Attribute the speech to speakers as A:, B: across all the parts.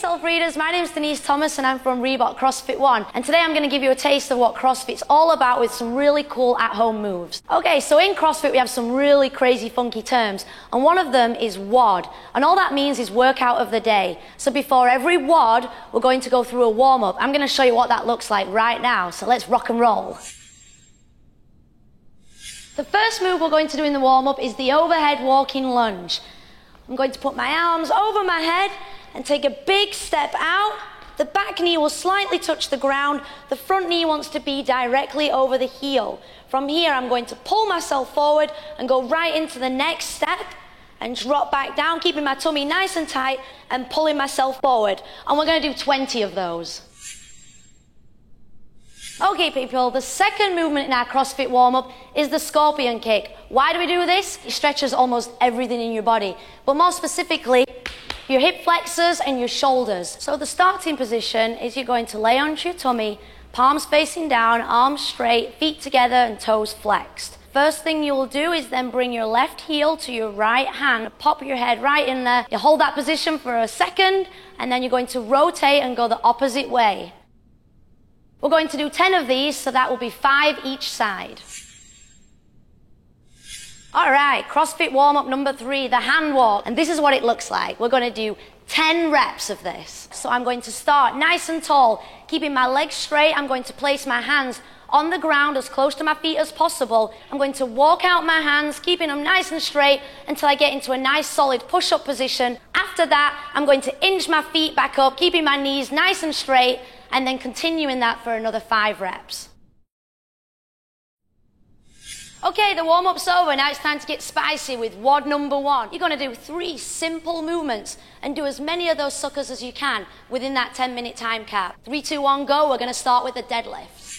A: Self-Readers, my name is Denise Thomas and I'm from Reebok CrossFit One, and today I'm going to give you a taste of what CrossFit's all about with some really cool at-home moves. Okay, so in CrossFit we have some really crazy funky terms, and one of them is WOD, and all that means is workout of the day. So before every WOD we're going to go through a warm-up. I'm going to show you what that looks like right now, so let's rock and roll. The first move we're going to do in the warm-up is the overhead walking lunge. I'm going to put my arms over my head and take a big step out. The back knee will slightly touch the ground. The front knee wants to be directly over the heel. From here, I'm going to pull myself forward and go right into the next step and drop back down, keeping my tummy nice and tight and pulling myself forward. And we're going to do 20 of those. Okay, people, the second movement in our CrossFit warm-up is the scorpion kick. Why do we do this? It stretches almost everything in your body, but more specifically, your hip flexors and your shoulders. So the starting position is you're going to lay onto your tummy, palms facing down, arms straight, feet together and toes flexed. First thing you'll do is then bring your left heel to your right hand, pop your head right in there. You hold that position for a second, and then you're going to rotate and go the opposite way. We're going to do 10 of these, so that will be 5 each side. All right, CrossFit warm-up number 3, the hand walk. And this is what it looks like. We're going to do 10 reps of this. So I'm going to start nice and tall, keeping my legs straight. I'm going to place my hands on the ground as close to my feet as possible. I'm going to walk out my hands, keeping them nice and straight until I get into a nice solid push-up position. After that, I'm going to inch my feet back up, keeping my knees nice and straight, and then continuing that for another 5 reps. Okay, the warm-up's over. Now it's time to get spicy with WOD number 1. You're going to do 3 simple movements and do as many of those suckers as you can within that 10-minute time cap. 3, 2, 1, go. We're going to start with the deadlift.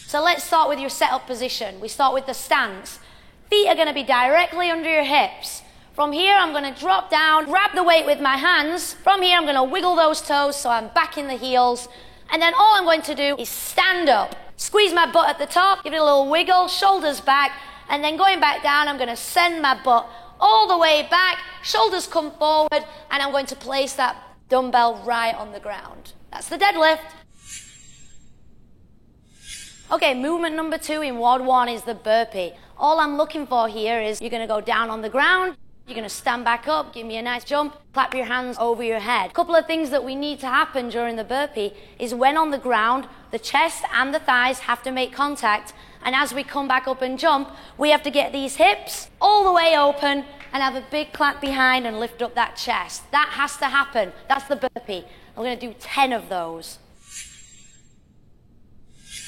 A: So let's start with your setup position. We start with the stance. Feet are going to be directly under your hips. From here, I'm going to drop down, grab the weight with my hands. From here, I'm going to wiggle those toes so I'm back in the heels. And then all I'm going to do is stand up. Squeeze my butt at the top, give it a little wiggle, shoulders back, and then going back down, I'm going to send my butt all the way back, shoulders come forward, and I'm going to place that dumbbell right on the ground. That's the deadlift. Okay, movement number 2 in WOD 1 is the burpee. All I'm looking for here is you're going to go down on the ground, you're going to stand back up, give me a nice jump, clap your hands over your head. A couple of things that we need to happen during the burpee is when on the ground, the chest and the thighs have to make contact, and as we come back up and jump, we have to get these hips all the way open and have a big clap behind and lift up that chest. That has to happen. That's the burpee. We're going to do 10 of those.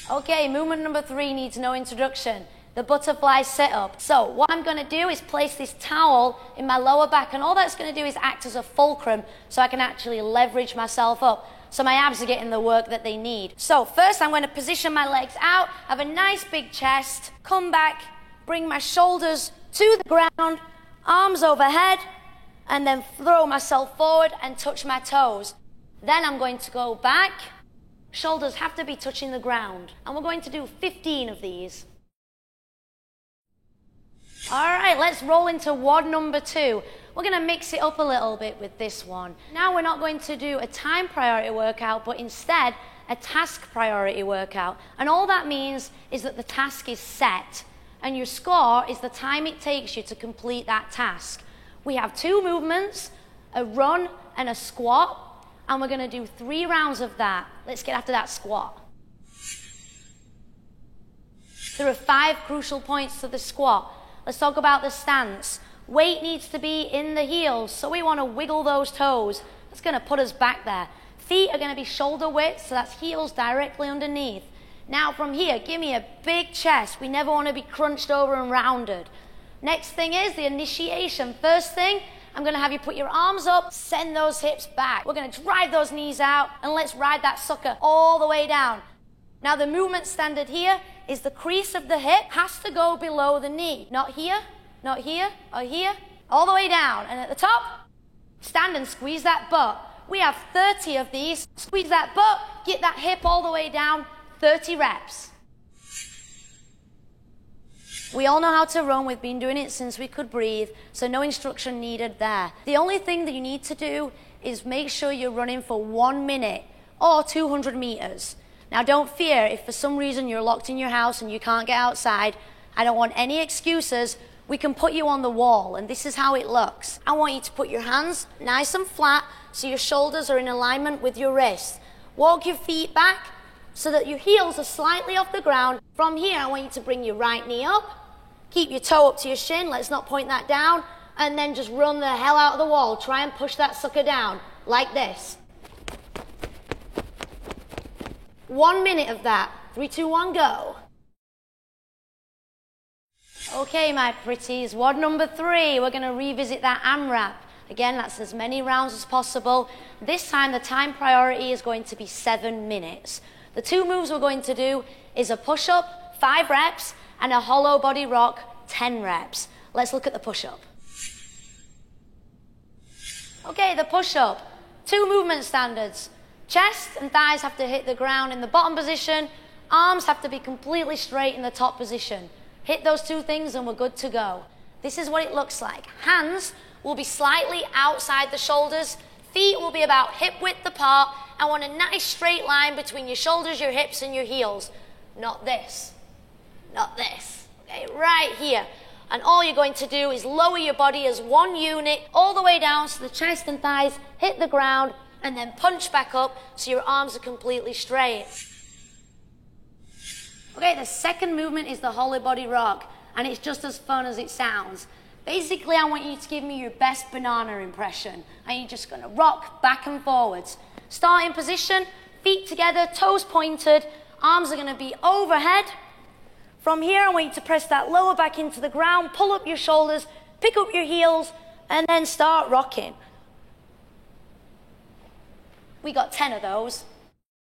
A: Okay, movement number 3 needs no introduction. The butterfly sit-up. So what I'm going to do is place this towel in my lower back, and all that's going to do is act as a fulcrum so I can actually leverage myself up so my abs are getting the work that they need. So first I'm going to position my legs out, have a nice big chest, come back, bring my shoulders to the ground, arms overhead, and then throw myself forward and touch my toes. Then I'm going to go back, shoulders have to be touching the ground, and we're going to do 15 of these. All right, let's roll into WOD number 2. We're going to mix it up a little bit with this one. Now we're not going to do a time priority workout, but instead a task priority workout. And all that means is that the task is set, and your score is the time it takes you to complete that task. We have 2 movements, a run and a squat, and we're going to do 3 rounds of that. Let's get after that squat. There are 5 crucial points to the squat. Let's talk about the stance. Weight needs to be in the heels, so we want to wiggle those toes. That's going to put us back there. Feet are going to be shoulder width, so that's heels directly underneath. Now from here, give me a big chest. We never want to be crunched over and rounded. Next thing is the initiation. First thing, I'm going to have you put your arms up, send those hips back. We're going to drive those knees out, and let's ride that sucker all the way down. Now the movement standard here is the crease of the hip has to go below the knee. Not here, or here, all the way down. And at the top, stand and squeeze that butt. We have 30 of these. Squeeze that butt, get that hip all the way down, 30 reps. We all know how to run. We've been doing it since we could breathe, so no instruction needed there. The only thing that you need to do is make sure you're running for 1 minute or 200 meters. Now don't fear if for some reason you're locked in your house and you can't get outside. I don't want any excuses. We can put you on the wall, and this is how it looks. I want you to put your hands nice and flat so your shoulders are in alignment with your wrists. Walk your feet back so that your heels are slightly off the ground. From here, I want you to bring your right knee up. Keep your toe up to your shin. Let's not point that down. And then just run the hell out of the wall. Try and push that sucker down like this. 1 minute of that. 3, 2, 1, go. Okay, my pretties, WOD number 3, we're going to revisit that AMRAP. Again, that's as many rounds as possible. This time, the time priority is going to be 7 minutes. The 2 moves we're going to do is a push-up, 5 reps, and a hollow body rock, 10 reps. Let's look at the push-up. Okay, the push-up. 2 movement standards. Chest and thighs have to hit the ground in the bottom position. Arms have to be completely straight in the top position. Hit those 2 things and we're good to go. This is what it looks like. Hands will be slightly outside the shoulders. Feet will be about hip width apart. I want a nice straight line between your shoulders, your hips, and your heels. Not this. Not this. Okay, right here. And all you're going to do is lower your body as 1 unit all the way down so the chest and thighs hit the ground, and then punch back up so your arms are completely straight. Okay, the second movement is the hollow body rock, and it's just as fun as it sounds. Basically, I want you to give me your best banana impression, and you're just going to rock back and forwards. Start in position, feet together, toes pointed, arms are going to be overhead. From here, I want you to press that lower back into the ground, pull up your shoulders, pick up your heels, and then start rocking. We got 10 of those.